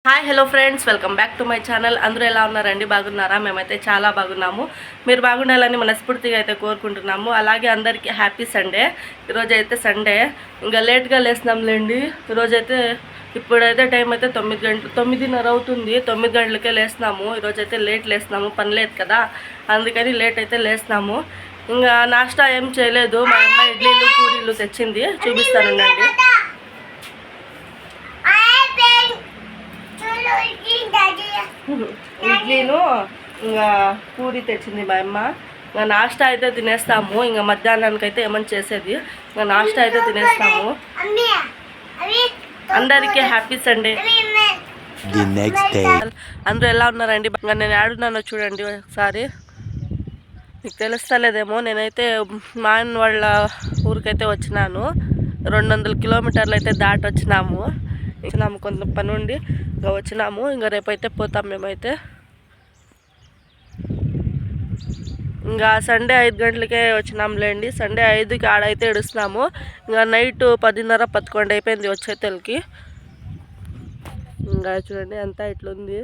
Hi hello friends, welcome back to my channel. అందరూ ఎలా ఉన్నారండి? బాగున్నారా? మేమైతే చాలా బాగున్నాము. మీరు బాగుండాలని మనస్ఫూర్తిగా అయితే కోరుకుంటున్నాము. అలాగే అందరికీ హ్యాపీ సండే. ఈరోజు అయితే సండే, ఇంకా లేట్గా లేస్తున్నాంలేండి. ఈరోజైతే ఇప్పుడైతే టైం అయితే 9:30 అవుతుంది. 9 గంటలకే లేస్తున్నాము. ఈరోజైతే లేట్ లేస్తున్నాము, పని లేదు కదా, అందుకని లేట్ అయితే లేస్తున్నాము. ఇంకా నాష్టా ఏం చేయలేదు. మా అమ్మ ఇడ్లీలు పూరీలు తెచ్చింది, చూపిస్తానుండండి. ఇడ్లీను ఇంకా పూరి తెచ్చింది మా అమ్మ. ఇంకా నాష్టా అయితే తినేస్తాము. ఇంకా మధ్యాహ్నానికి అయితే ఏమని చేసేది, ఇంకా నాష్టా అయితే తినేస్తాము. అందరికీ హ్యాపీ సండే. అందరూ ఎలా ఉన్నారండి? ఇంకా నేను ఆడున్నానో చూడండి ఒకసారి, మీకు తెలుస్తలేదేమో. నేనైతే మా ఆయన వాళ్ళ ఊరికైతే వచ్చినాను. 200 కిలోమీటర్లు అయితే దాటి వచ్చినాము. కొంత పని ఉండి ఇంకా వచ్చినాము. ఇంకా రేపైతే పోతాం మేమైతే. ఇంకా సండే 5 గంటలకే వచ్చినాంలేండి. సండే 5కి ఆడైతే ఏడుస్తున్నాము. ఇంకా నైట్ 10:30, 11 అయిపోయింది వచ్చేతలకి. ఇంకా చూడండి అంతా ఇట్లుంది.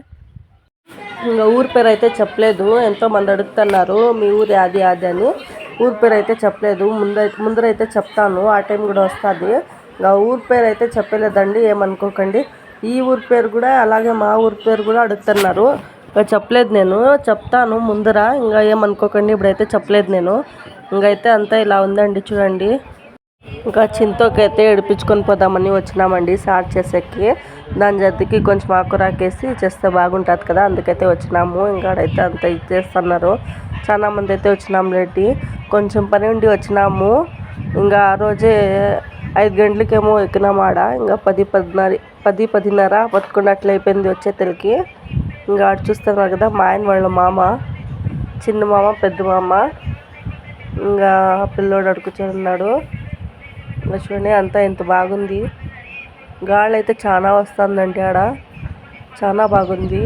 ఇంకా ఊరి పేరు అయితే చెప్పలేదు. ఎంతోమంది అడుగుతున్నారు మీ ఊరి అది అని. ఊరి పేరు అయితే చెప్పలేదు. ముందరైతే చెప్తాను, ఆ టైం కూడా వస్తుంది. ఇంకా ఊరి పేరు అయితే చెప్పలేదండి, ఏమనుకోకండి. ఈ ఊరి పేరు కూడా అలాగే మా ఊరి పేరు కూడా అడుగుతున్నారు. ఇంకా చెప్పలేదు, నేను చెప్తాను ముందర. ఇంకా ఏమనుకోకండి, ఇప్పుడైతే చెప్పలేదు నేను. ఇంకైతే అంతా ఇలా ఉందండి చూడండి. ఇంకా చింతోకైతే ఏడిపించుకొని పోదామని వచ్చినామండి సార్ చేసేకి. దాని జద్దికి కొంచెం ఆకురాకేసి చేస్తే బాగుంటుంది కదా, అందుకైతే వచ్చినాము. ఇంకాడైతే అంత ఇచ్చేస్తున్నారు. చాలా మంది అయితే వచ్చినాము లేటి. కొంచెం పని ఉండి వచ్చినాము. ఇంకా ఆ రోజే 5 గంటలకేమో ఎక్కినాము ఆడ. ఇంకా 10, 10:30 11 అట్లా అయిపోయింది వచ్చేతలకి. ఇంకా ఆడ చూస్తున్నారు కదా, మా ఆయన వాళ్ళ మామ, చిన్న మామ, పెద్ద మామ. ఇంకా పిల్లోడు అడుగుతున్నాడు. ఇంకా చూడండి అంతా ఎంత బాగుంది. గాలి అయితే చాలా వస్తుందండి ఆడ, చాలా బాగుంది.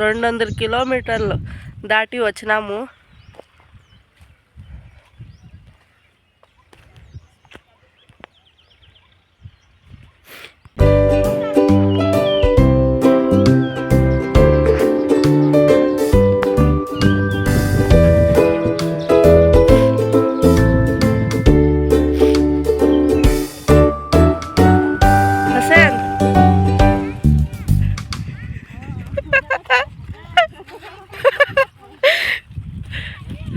200 కిలోమీటర్లు దాటి వచ్చినాము.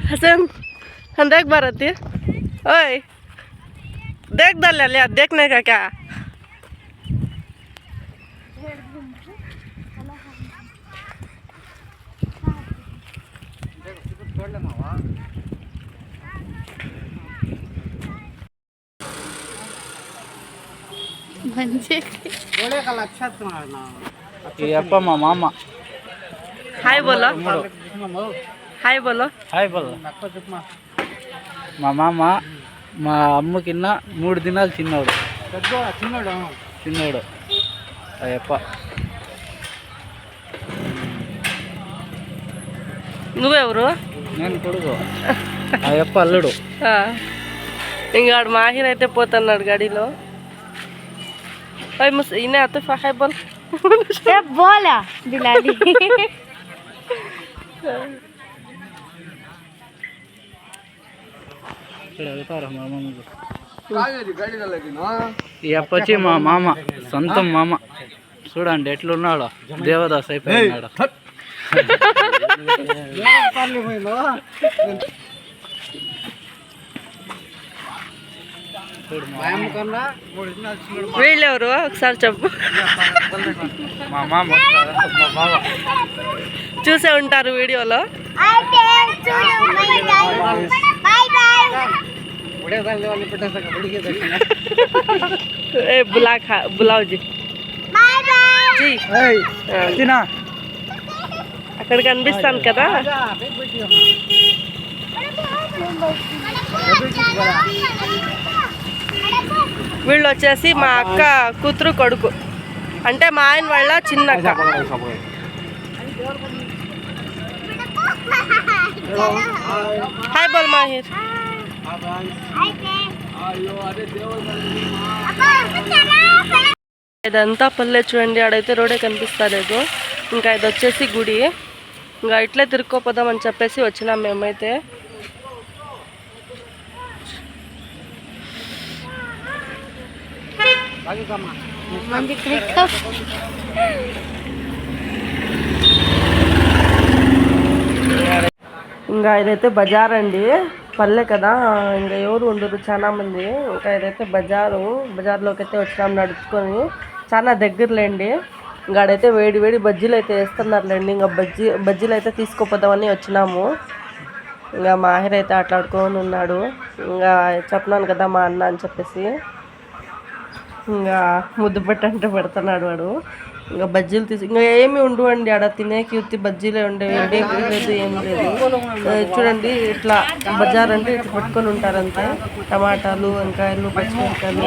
हसन हम देख बार आती ओए देख डाल लिया, देखने का क्या? मामा हाय बोलो, హాయ్ బోలో. హాయ్ బోలో. మా మామ మా అమ్మ కింద 3 దినాలు చిన్నోడు. అయ్యప్ప. నువ్వెవరు? నేను కొడుకు, అయ్యప్ప అల్లుడు. ఇంకా మాహిర్ అయితే పోతున్నాడు గాడిలో. ఇనే అతుఫా హాయ్ బోల్ బోలా బిలాడి. ఈ అప్పచ్చి మా మామ, సొంతం మామ. చూడండి ఎట్లున్నాడో, దేవదాస్ అయిపోయినాడు. వీళ్ళెవరు ఒకసారి చెప్పు. మా మామ చూసే ఉంటారు వీడియోలో. बुलाओ जी जी। ఇక్కడ కనిపిస్తాను కదా. వీళ్ళు వచ్చేసి మా అక్క కూతురు కొడుకు, అంటే మా ఆయన వాళ్ళ చిన్న అక్క. హాయ్ బోల్ మాహిర్. ఇదంతా పల్లె చూడండి, ఆడైతే రోడే కనిపిస్తలేదు. ఇంకా ఇది వచ్చేసి గుడి. ఇంకా ఇట్లే తిరుక్కోపోదామని చెప్పేసి వచ్చినాం మేమైతే. ఇంకా ఇదైతే బజార్ అండి, పల్లె కదా, ఇంకా ఎవరు ఉండరు చాలా మంది. ఇంకా ఇదైతే బజార్లోకి అయితే వచ్చినాం నడుచుకొని, చాలా దగ్గరలేండి. ఇంకా ఆడైతే వేడి వేడి బజ్జీలు అయితే వేస్తున్నారులేండి. ఇంకా బజ్జీలు అయితే తీసుకోపోదామని వచ్చినాము. ఇంకా మాహిర్ అయితే ఆటలాడుకొని ఉన్నాడు. ఇంకా చెప్పినాను కదా మా అన్న అని చెప్పేసి, ఇంకా ముద్దు పెట్టంటే పెడుతున్నాడు వాడు. ఇంకా బజ్జీలు ఇంకా ఏమి ఉండవండి ఆడ తినేకి, ఉత్తి బజ్జీలే ఉండేవి, లేదు ఏమి లేదు. చూడండి ఇట్లా బజార్ అంటే ఇట్లా పెట్టుకొని ఉంటారంతే, టమాటాలు, వంకాయలు, పచ్చిమిరకాయలు.